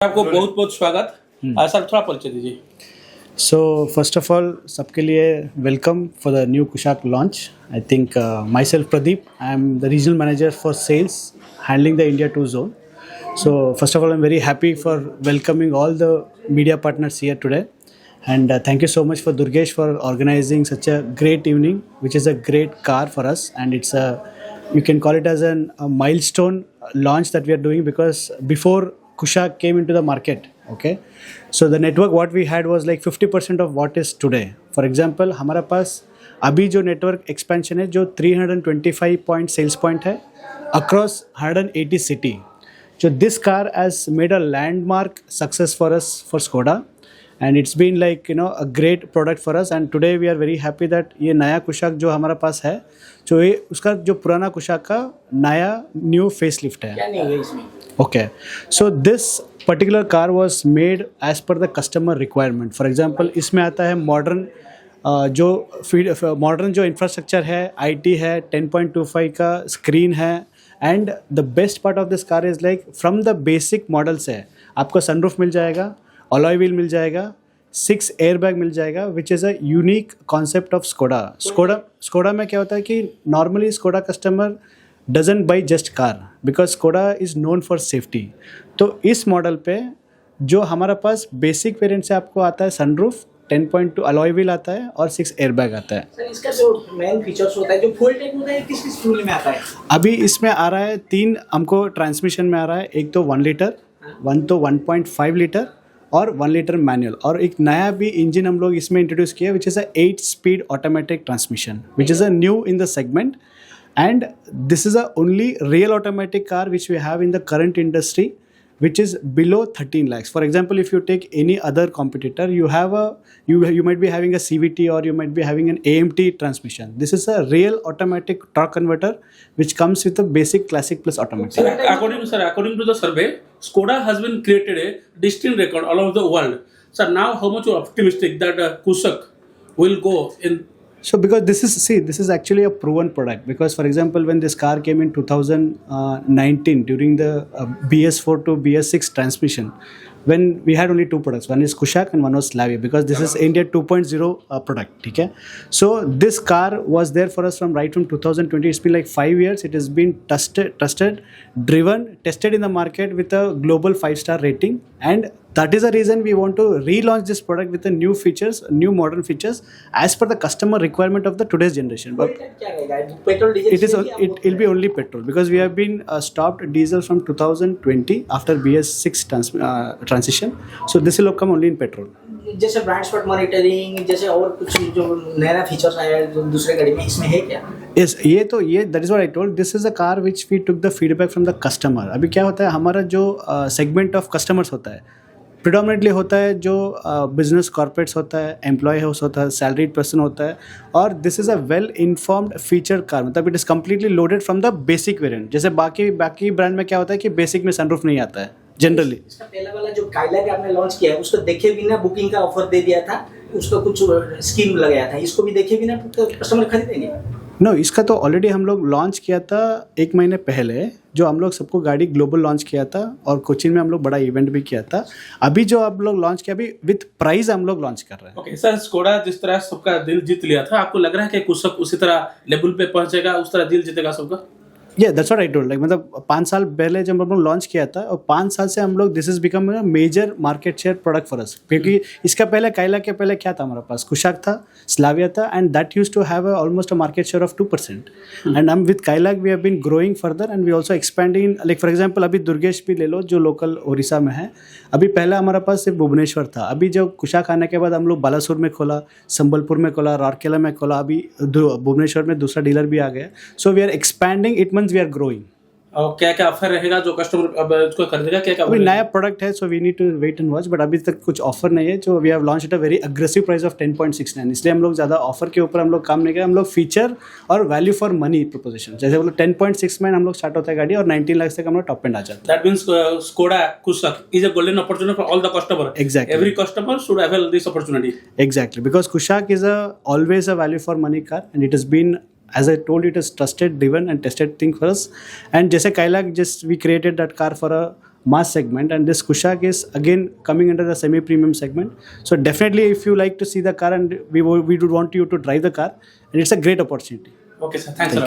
आपको बहुत बहुत स्वागत। सर थोड़ा परिचय दीजिए। So first of all, सबके लिए welcome for the new Kushak launch. I think myself Pradeep, I am the regional manager for sales, handling the India 2 zone. So first of all, I'm very happy for welcoming all the media partners here today, and thank you so much for Durgesh for organizing such a great evening, which is a great car for us, and it's a, you can call it as a milestone launch that we are doing because before Kushak came into the market, okay, so the network what we had was like 50% of what is today. For example, हमारा पास अभी जो network expansion है जो 325 point sales point है across 180 city. So this car has made a landmark success for us for Skoda, and it's been like a great product for us, and today we are very happy that ये नया कुशाक जो हमारा पास है जो ये उसका जो पुराना कुशाक का नया न्यू फेस लिफ्ट है. क्या नहीं है इसमें? Okay, so this particular car was made as per the customer requirement. For example, इसमें आता है मॉडर्न जो मॉडर्न जो इंफ्रास्ट्रक्चर है, IT है, 10.25 का स्क्रीन है, and the best part of this car is like from the basic models है आपको सनरूफ मिल जाएगा, अलॉय व्हील मिल जाएगा, 6 एयरबैग मिल जाएगा, which is a unique concept of Skoda में क्या होता है कि normally Skoda customer doesn't by just car because Skoda is known for safety. तो इस मॉडल पे जो हमारा पास बेसिक वेरिएंट से आपको आता है सनरूफ, 10.2 अलॉय व्हील आता है और 6 एयरबैग आता है. सर इसका जो मेन फीचर्स होता है जो फुल टेक होता है किस किस फ्यूल में आता है? अभी इसमें आ रहा है 3 हमको ट्रांसमिशन में आ रहा है. एक तो 1 लीटर, वन तो 1.5 लीटर और 1 लीटर मैनुअल, और एक नया भी इंजन हम लोग इसमें इंट्रोड्यूस किया which is a 8 speed automatic transmission which is a new in the segment. And this is a only real automatic car which we have in the current industry, which is below 13 lakhs. For example, if you take any other competitor, you have you might be having a CVT or you might be having an AMT transmission. This is a real automatic torque converter which comes with a basic classic plus automatic. According to the survey, Skoda has been created a distinct record all over the world. Sir, now how much you are optimistic that Kushak will go in? So because this is actually a proven product, because for example when this car came in 2019 during the BS4 to BS6 transmission, when we had only 2 products, one is Kushak and one was Slavia, because this is India 2.0 product, okay? So this car was there for us from 2020. It's been like 5 years. It has been tested, driven, tested in the market with a global 5-star rating, and that is the reason we want to relaunch this product with the new features, new modern features as per the customer requirement of the today's generation. But it will be only petrol because we have been stopped diesel from 2020 after BS6 transition. So this will come only in petrol. जैसे brand spot monitoring जैसे और कुछ जो नया features आया जो दूसरे गाड़ी में इसमें है क्या? Yes, ये that is what I told. This is a car which we took the feedback from the customer. अभी क्या होता है हमारा जो segment of customers होता है प्रिडोमिनेटली होता है जो बिजनेस कॉर्पोरेट्स होता है, एम्प्लॉय हाउस होता है, सैलरीड पर्सन होता है, और this is a well informed feature car. मतलब it is completely loaded from the basic variant. जैसे बाकी ब्रांड में क्या होता है कि बेसिक में सनरूफ नहीं आता है जनरली. इसका पहला वाला जो काइलैक आपने लॉन्च किया है उसको देखे बिना बुकिंग का ऑफर दे दिया था, उसको कुछ स्कीम लगाया था, इसको भी देखे बिना कस्टमर खरीदेंगे? नो, इसका तो ऑलरेडी हम लोग लॉन्च किया था 1 महीने पहले, जो हम लोग सबको गाड़ी ग्लोबल लॉन्च किया था और कोचिन में हम लोग बड़ा इवेंट भी किया था. अभी जो आप लोग लॉन्च किया अभी विथ प्राइस हम लोग लॉन्च कर रहे हैं. ओके सर, स्कोडा जिस तरह सबका दिल जीत लिया था, आपको लग रहा है कि कुशक उसी तरह लेवल पे पहुंचेगा, उस तरह दिल जीतेगा सबका? Yeah, that's what I told. Like मतलब 5 साल पहले जब हम लोग लॉन्च किया था और 5 साल से हम लोग this is become a major market share product for us. क्योंकि इसका पहले काइला के पहले क्या था हमारे पास? कुशाक था, स्लाविया था, and that used to have almost a market share of 2%. And हम with Kylaq we have been growing further and we also expanding in, like for example अभी दुर्गेश भी ले लो जो लोकल उड़ीसा में है. अभी पहला हमारा पास सिर्फ भुवनेश्वर था. अभी जो कुशाक आने के बाद हम लोग बालासुर में खोला, संबलपुर में खोला, राउरकेला में खोला, अभी भुवनेश्वर में दूसरा डीलर भी आ गया. So we are expanding, it means we are growing. और क्या क्या ऑफर रहेगा जो कस्टमर अब इसको खरीदेगा? क्या क्या अभी नया प्रोडक्ट है, so we need to wait and watch, but अभी तक कुछ ऑफर नहीं है. जो we have launch at a very aggressive price of 10.69. इसलिए हम लोग ज़्यादा ऑफर के ऊपर हम लोग काम नहीं करें. हम लोग फीचर और वैल्यू फॉर मनी प्रोपोजिशन, जैसे बोलो 10.6 में हम लोग स्टार्ट होता है गाड़ी और 19 लाख तक हम लोग टॉप एंड आ जाते हैं. That means Skoda Kushak is a golden opportunity for all the customer. Exactly. Every customer should avail this opportunity. Exactly, because Kushak is always a value for money car, and it has been, as I told you, it is trusted, driven and tested thing for us. And जैसे Kailak, just we created that car for mass segment, and this Kushaq is again coming under the semi-premium segment. So definitely, if you like to see the car, and we would want you to drive the car, and it's a great opportunity. Okay, sir. Thanks a lot.